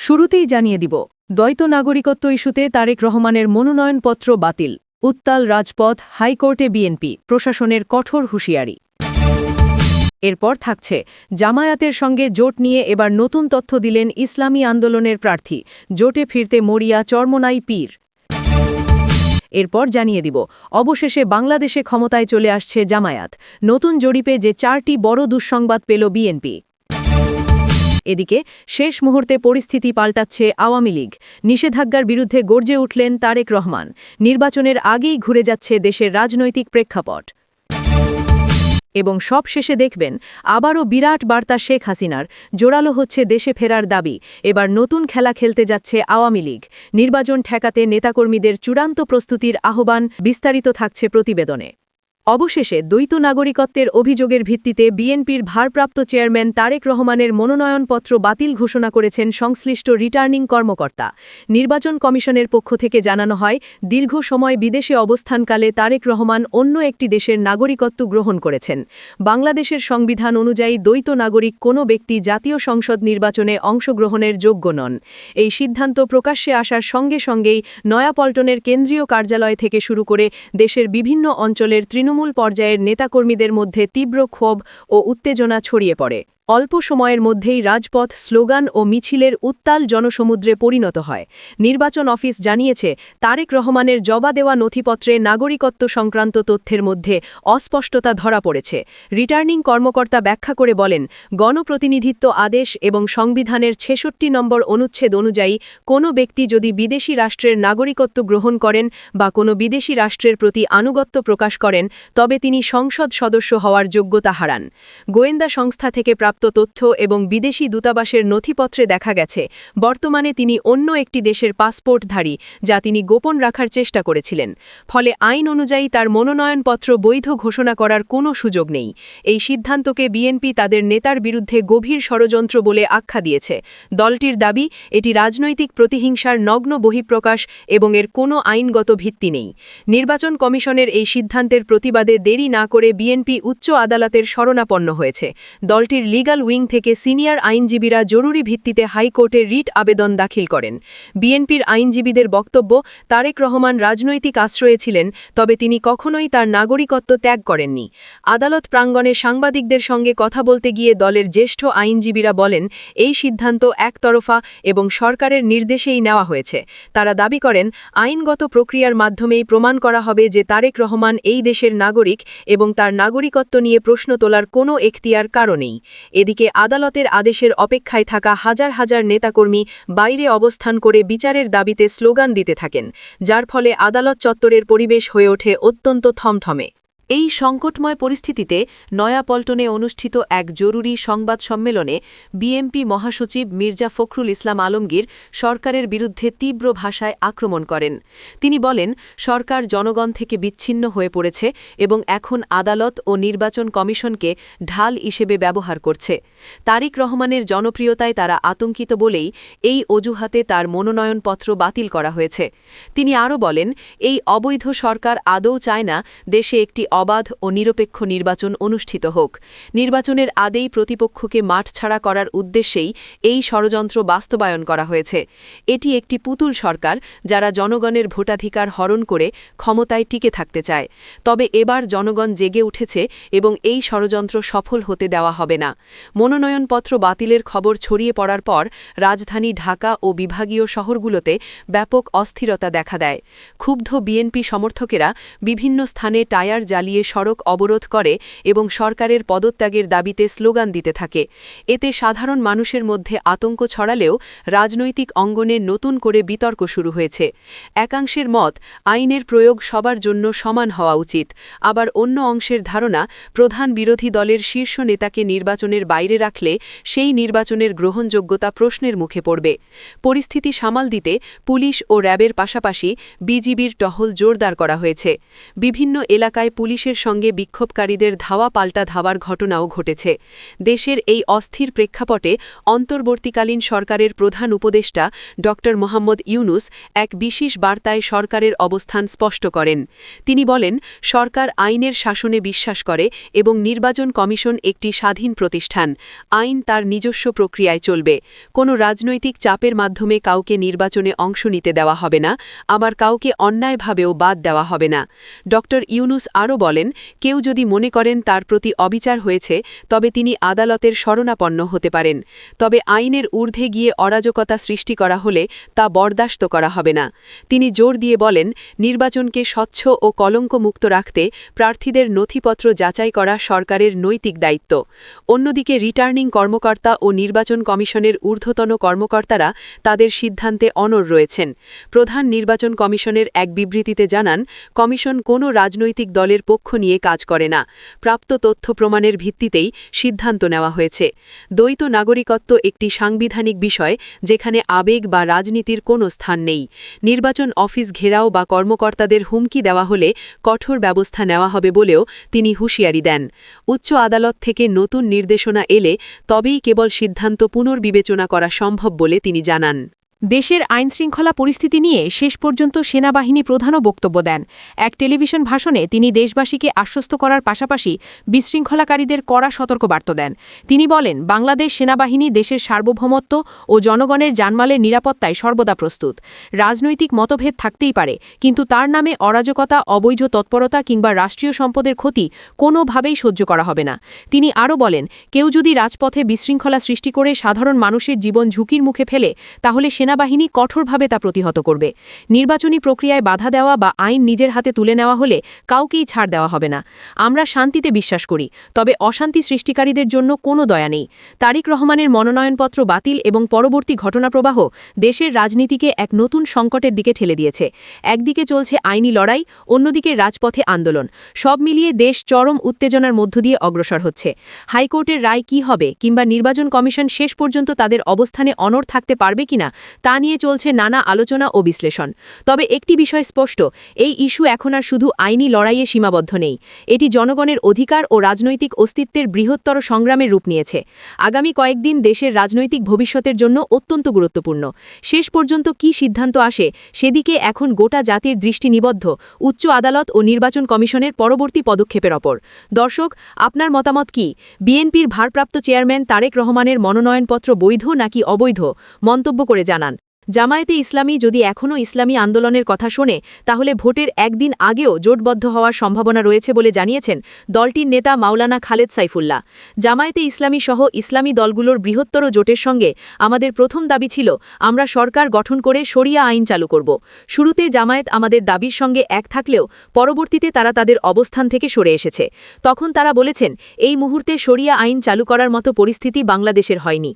শুরুতেই জানিয়ে দিব, দ্বৈত নাগরিকত্ব ইস্যুতে তারেক রহমানের মনোনয়নপত্র বাতিল, উত্তাল রাজপথ, হাইকোর্টে বিএনপি, প্রশাসনের কঠোর হুঁশিয়ারি। এরপর থাকছে জামায়াতের সঙ্গে জোট নিয়ে এবার নতুন তথ্য দিলেন ইসলামী আন্দোলনের প্রার্থী, জোটে ফিরতে মরিয়া চরমোনাই পীর। এরপর জানিয়ে দিব, অবশেষে বাংলাদেশে ক্ষমতায় চলে আসছে জামায়াত, নতুন জরিপে যে 4টি বড় দুঃসংবাদ পেল বিএনপি। এদিকে শেষ মুহূর্তে পরিস্থিতি পাল্টাচ্ছে আওয়ামী লীগ, নিষেধাজ্ঞার বিরুদ্ধে গর্জে উঠলেন তারেক রহমান, নির্বাচনের আগেই ঘুরে যাচ্ছে দেশের রাজনৈতিক প্রেক্ষাপট। এবং সব শেষে দেখবেন, আবারও বিরাট বার্তা শেখ হাসিনার, জোরালো হচ্ছে দেশে ফেরার দাবি, এবার নতুন খেলা খেলতে যাচ্ছে আওয়ামী লীগ, নির্বাচন ঠেকাতে নেতাকর্মীদের চূড়ান্ত প্রস্তুতির আহ্বান। বিস্তারিত থাকছে প্রতিবেদনে। অবশেষে দ্বৈত নাগরিকত্বের অভিযোগের ভিত্তিতে বিএনপির ভারপ্রাপ্ত চেয়ারম্যান তারেক রহমানের মনোনয়নপত্র বাতিল ঘোষণা করেছেন সংশ্লিষ্ট রিটার্নিং কর্মকর্তা। নির্বাচন কমিশনের পক্ষ থেকে জানানো হয়, দীর্ঘ সময় বিদেশে অবস্থানকালে তারেক রহমান অন্য একটি দেশের নাগরিকত্ব গ্রহণ করেছেন। বাংলাদেশের সংবিধান অনুযায়ী দ্বৈত নাগরিক কোনো ব্যক্তি জাতীয় সংসদ নির্বাচনে অংশগ্রহণের যোগ্য নন। এই সিদ্ধান্ত প্রকাশ্যে আসার সঙ্গে সঙ্গেই নয়াপল্টনের কেন্দ্রীয় কার্যালয় থেকে শুরু করে দেশের বিভিন্ন অঞ্চলের তৃণমূল পর্যায়ের নেতাকর্মীদের মধ্যে তীব্র ক্ষোভ ও উত্তেজনা ছড়িয়ে পড়ে। অল্প সময়ের মধ্যেই রাজপথ, স্লোগান ও মিছিলের উত্তাল জনসমুদ্রে পরিণত হয়। নির্বাচন অফিস জানিয়েছে, তারেক রহমানের জমা দেওয়া নথিপত্রে নাগরিকত্ব সংক্রান্ত তথ্যের মধ্যে অস্পষ্টতা ধরা পড়েছে। রিটার্নিং কর্মকর্তা ব্যাখ্যা করে বলেন, গণপ্রতিনিধিত্ব আদেশ এবং সংবিধানের ৬৬ নম্বর অনুচ্ছেদ অনুযায়ী কোনো ব্যক্তি যদি বিদেশি রাষ্ট্রের নাগরিকত্ব গ্রহণ করেন বা কোনো বিদেশি রাষ্ট্রের প্রতি আনুগত্য প্রকাশ করেন, তবে তিনি সংসদ সদস্য হওয়ার যোগ্যতা হারান। গোয়েন্দা সংস্থা থেকে প্রাপ্ত তথ্য এবং বিদেশি দূতাবাসের নথিপত্রে দেখা গেছে, বর্তমানে তিনি অন্য একটি দেশের পাসপোর্টধারী, যা তিনি গোপন রাখার চেষ্টা করেছিলেন। ফলে আইন অনুযায়ী তার মনোনয়নপত্র বৈধ ঘোষণা করার কোনো সুযোগ নেই। এই সিদ্ধান্তকে বিএনপি তাদের নেতার বিরুদ্ধে গভীর ষড়যন্ত্র বলে আখ্যা দিয়েছে। দলটির দাবি, এটি রাজনৈতিক প্রতিহিংসার নগ্ন বহিঃপ্রকাশ এবং এর কোনো আইনগত ভিত্তি নেই। নির্বাচন কমিশনের এই সিদ্ধান্তের প্রতিবাদে দেরি না করে বিএনপি উচ্চ আদালতের শরণাপন্ন হয়েছে। দলটির লিগ্যাল উইং থেকে সিনিয়র আইনজীবীরা জরুরি ভিত্তিতে হাইকোর্টে রিট আবেদন দাখিল করেন। বিএনপির আইনজীবীদের বক্তব্য, তারেক রহমান রাজনৈতিক আশ্রয়ে ছিলেন, তবে তিনি কখনোই তার নাগরিকত্ব ত্যাগ করেননি। আদালত প্রাঙ্গণে সাংবাদিকদের সঙ্গে কথা বলতে গিয়ে দলের জ্যেষ্ঠ আইনজীবীরা বলেন, এই সিদ্ধান্ত একতরফা এবং সরকারের নির্দেশেই নেওয়া হয়েছে। তারা দাবি করেন, আইনগত প্রক্রিয়ার মাধ্যমেই প্রমাণ করা হবে যে তারেক রহমান এই দেশের নাগরিক এবং তার নাগরিকত্ব নিয়ে প্রশ্ন তোলার কোনো এখতিয়ার কারও নেই। এদিকে আদালতের আদেশের অপেক্ষায় থাকা হাজার হাজার নেতাকর্মী বাইরে অবস্থান করে বিচারের দাবিতে স্লোগান দিতে থাকেন, যার ফলে আদালত চত্বরের পরিবেশ হয়ে ওঠে অত্যন্ত থমথমে। এই সংকটময় পরিস্থিতিতে নয়াপল্টনে অনুষ্ঠিত এক জরুরি সংবাদ সম্মেলনে বিএনপি মহাসচিব মির্জা ফখরুল ইসলাম আলমগীর সরকারের বিরুদ্ধে তীব্র ভাষায় আক্রমণ করেন। তিনি বলেন, সরকার জনগণ থেকে বিচ্ছিন্ন হয়ে পড়েছে এবং এখন আদালত ও নির্বাচন কমিশনকে ঢাল হিসেবে ব্যবহার করছে। তারেক রহমানের জনপ্রিয়তায় তারা আতঙ্কিত বলেই এই অজুহাতে তার মনোনয়নপত্র বাতিল করা হয়েছে। তিনি আরও বলেন, এই অবৈধ সরকার আদৌ চায় না দেশে একটি অবাধ ও নিরপেক্ষ নির্বাচন অনুষ্ঠিত হোক। নির্বাচনের আগেই প্রতিপক্ষকে মাঠ ছাড়া করার উদ্দেশ্যেই এই ষড়যন্ত্র বাস্তবায়ন করা হয়েছে। এটি একটি পুতুল সরকার, যারা জনগণের ভোটাধিকার হরণ করে ক্ষমতায় টিকে থাকতে চায়। তবে এবার জনগণ জেগে উঠেছে এবং এই ষড়যন্ত্র সফল হতে দেওয়া হবে না। মনোনয়নপত্র বাতিলের খবর ছড়িয়ে পড়ার পর রাজধানী ঢাকা ও বিভাগীয় শহরগুলোতে ব্যাপক অস্থিরতা দেখা দেয়। ক্ষুব্ধ বিএনপি সমর্থকেরা বিভিন্ন স্থানে টায়ার জ্বালিয়ে সড়ক অবরোধ করে এবং সরকারের পদত্যাগের দাবিতে স্লোগান দিতে থাকে। এতে সাধারণ মানুষের মধ্যে আতঙ্ক ছড়ালেও রাজনৈতিক অঙ্গনে নতুন করে বিতর্ক শুরু হয়েছে। একাংশের মত, আইনের প্রয়োগ সবার জন্য সমান হওয়া উচিত। আবার অন্য অংশের ধারণা, প্রধান বিরোধী দলের শীর্ষ নেতাকে নির্বাচনের বাইরে রাখলে সেই নির্বাচনের গ্রহণযোগ্যতা প্রশ্নের মুখে পড়বে। পরিস্থিতি সামাল দিতে পুলিশ ও র্যাবের পাশাপাশি বিজিবির টহল জোরদার করা হয়েছে। বিভিন্ন এলাকায় পুলিশ পুলিশের সঙ্গে বিক্ষোভকারীদের ধাওয়া পাল্টা ধাওয়ার ঘটনাও ঘটেছে। দেশের এই অস্থির প্রেক্ষাপটে অন্তর্বর্তীকালীন সরকারের প্রধান উপদেষ্টা ড মোহাম্মদ ইউনুস এক বিশেষ বার্তায় সরকারের অবস্থান স্পষ্ট করেন। তিনি বলেন, সরকার আইনের শাসনে বিশ্বাস করে এবং নির্বাচন কমিশন একটি স্বাধীন প্রতিষ্ঠান। আইন তার নিজস্ব প্রক্রিয়ায় চলবে। কোনো রাজনৈতিক চাপের মাধ্যমে কাউকে নির্বাচনে অংশ নিতে দেওয়া হবে না, আবার কাউকে অন্যায়ভাবেও বাদ দেওয়া হবে না। ড ইউনুস আরও বলেন, কেউ যদি মনে করেন তার প্রতি অবিচার হয়েছে, তবে তিনি আদালতের শরণাপন্ন হতে পারেন। তবে আইনের ঊর্ধ্বে গিয়ে অরাজকতা সৃষ্টি করা হলে তা বরদাস্ত করা হবে না। তিনি জোর দিয়ে বলেন, নির্বাচনকে স্বচ্ছ ও কলঙ্কমুক্ত রাখতে প্রার্থীদের নথিপত্র যাচাই করা সরকারের নৈতিক দায়িত্ব। অন্যদিকে রিটার্নিং কর্মকর্তা ও নির্বাচন কমিশনের ঊর্ধ্বতন কর্মকর্তারা তাদের সিদ্ধান্তে অনড় রয়েছেন। প্রধান নির্বাচন কমিশনের এক বিবৃতিতে জানান, কমিশন কোনো রাজনৈতিক দলের পক্ষ নিয়ে কাজ করে না। প্রাপ্ত তথ্য প্রমাণের ভিত্তিতেই সিদ্ধান্ত নেওয়া হয়েছে। দ্বৈত নাগরিকত্ব একটি সাংবিধানিক বিষয়, যেখানে আবেগ বা রাজনীতির কোনো স্থান নেই। নির্বাচন অফিস ঘেরাও বা কর্মকর্তাদের হুমকি দেওয়া হলে কঠোর ব্যবস্থা নেওয়া হবে বলেও তিনি হুঁশিয়ারি দেন। উচ্চ আদালত থেকে নতুন নির্দেশনা এলে তবেই কেবল সিদ্ধান্ত পুনর্বিবেচনা করা সম্ভব বলে তিনি জানান। দেশের আইনশৃঙ্খলা পরিস্থিতি নিয়ে শেষ পর্যন্ত সেনাবাহিনী প্রধানও বক্তব্য দেন। এক টেলিভিশন ভাষণে তিনি দেশবাসীকে আশ্বস্ত করার পাশাপাশি বিশৃঙ্খলাকারীদের কড়া সতর্কবার্তা দেন। তিনি বলেন, বাংলাদেশ সেনাবাহিনী দেশের সার্বভৌমত্ব ও জনগণের জানমালের নিরাপত্তায় সর্বদা প্রস্তুত। রাজনৈতিক মতভেদ থাকতেই পারে, কিন্তু তার নামে অরাজকতা, অবৈধ তৎপরতা কিংবা রাষ্ট্রীয় সম্পদের ক্ষতি কোনোভাবেই সহ্য করা হবে না। তিনি আরও বলেন, কেউ যদি রাজপথে বিশৃঙ্খলা সৃষ্টি করে সাধারণ মানুষের জীবন ঝুঁকির মুখে ফেলে, তাহলে সেনাবাহিনী কঠোরভাবে তা প্রতিহত করবে। নির্বাচনী প্রক্রিয়ায় বাধা দেওয়া বা আইন নিজের হাতে তুলে নেওয়া হলে কাউকেই ছাড় দেওয়া হবে না। আমরা শান্তিতে বিশ্বাস করি, তবে অশান্তি সৃষ্টিকারীদের জন্য কোনো দয়া নেই। তারেক রহমানের মনোনয়নপত্র বাতিল এবং পরবর্তী ঘটনাপ্রবাহ দেশের রাজনীতিকে এক নতুন সংকটের দিকে ঠেলে দিয়েছে। একদিকে চলছে আইনি লড়াই, অন্যদিকে রাজপথে আন্দোলন। সব মিলিয়ে দেশ চরম উত্তেজনার মধ্য দিয়ে অগ্রসর হচ্ছে। হাইকোর্টের রায় কী হবে, কিংবা নির্বাচন কমিশন শেষ পর্যন্ত তাদের অবস্থানে অনড় থাকতে পারবে কিনা, তা নিয়ে চলছে নানা আলোচনা ও বিশ্লেষণ। তবে একটি বিষয় স্পষ্ট, এই ইস্যু এখন আর শুধু আইনি লড়াইয়ে সীমাবদ্ধ নেই। এটি জনগণের অধিকার ও রাজনৈতিক অস্তিত্বের বৃহত্তর সংগ্রামের রূপ নিয়েছে। আগামী কয়েকদিন দেশের রাজনৈতিক ভবিষ্যতের জন্য অত্যন্ত গুরুত্বপূর্ণ। শেষ পর্যন্ত কী সিদ্ধান্ত আসে, সেদিকে এখন গোটা জাতির দৃষ্টি নিবদ্ধ উচ্চ আদালত ও নির্বাচন কমিশনের পরবর্তী পদক্ষেপের ওপর। দর্শক, আপনার মতামত কি? বিএনপির ভারপ্রাপ্ত চেয়ারম্যান তারেক রহমানের মনোনয়নপত্র বৈধ নাকি অবৈধ? মন্তব্য করে জানান। জামায়াতে ইসলামী যদি এখনও ইসলামী আন্দোলনের কথা শোনে, তাহলে ভোটের একদিন আগেও জোটবদ্ধ হওয়ার সম্ভাবনা রয়েছে বলে জানিয়েছেন দলটির নেতা মাওলানা খালেদ সাইফুল্লাহ। জামায়াতে ইসলামী সহ ইসলামী দলগুলোর বৃহত্তর জোটের সঙ্গে আমাদের প্রথম দাবি ছিল, আমরা সরকার গঠন করে শরিয়া আইন চালু করব। শুরুতে জামায়াত আমাদের দাবির সঙ্গে এক থাকলেও পরবর্তীতে তারা তাদের অবস্থান থেকে সরে এসেছে। তখন তারা বলেছেন, এই মুহূর্তে শরিয়া আইন চালু করার মতো পরিস্থিতি বাংলাদেশের হয়নি।